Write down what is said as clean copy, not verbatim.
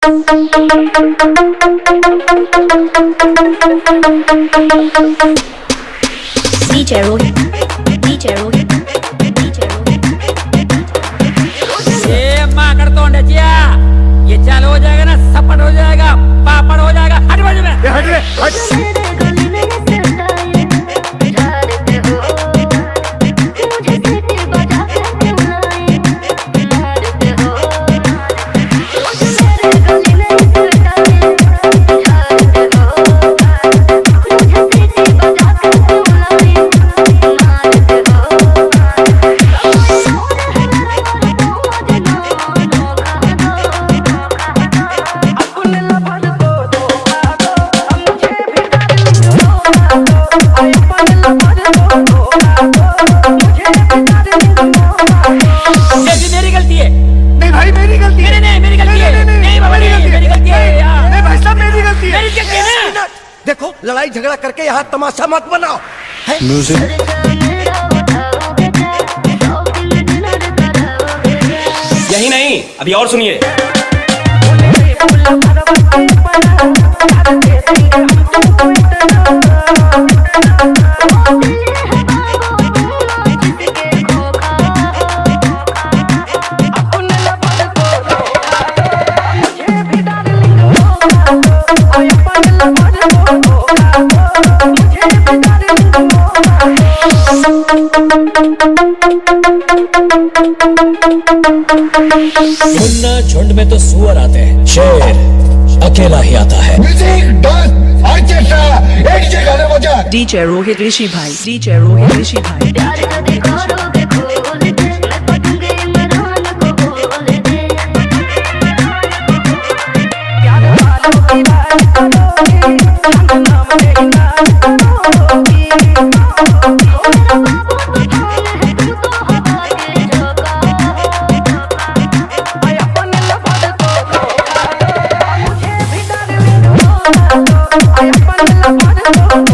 DJ Rohit, DJ Rohit, DJ Rohit। ये माकड़ तो नचिया, ये चालू हो जाएगा ना, सपट हो जाएगा, पापड़ हो जाएगा। हट बाजू में। हट रे, हट। मेरी गलती है। नहीं भाई मेरी गलती है। नहीं मेरी गलती है। नहीं बाबा मेरी गलती है यार। नहीं भाई साहब मेरी गलती है। मेरी गलती है ना। देखो लड़ाई झगड़ा करके यहाँ तमाशा मत बनाओ। यही नहीं, अभी और सुनिए। मुन्ना झुंड में तो सुअर आते हैं, शेर अकेला ही आता है। DJ Rohit Rishi Bhai, DJ Rohit Rishi Bhai। I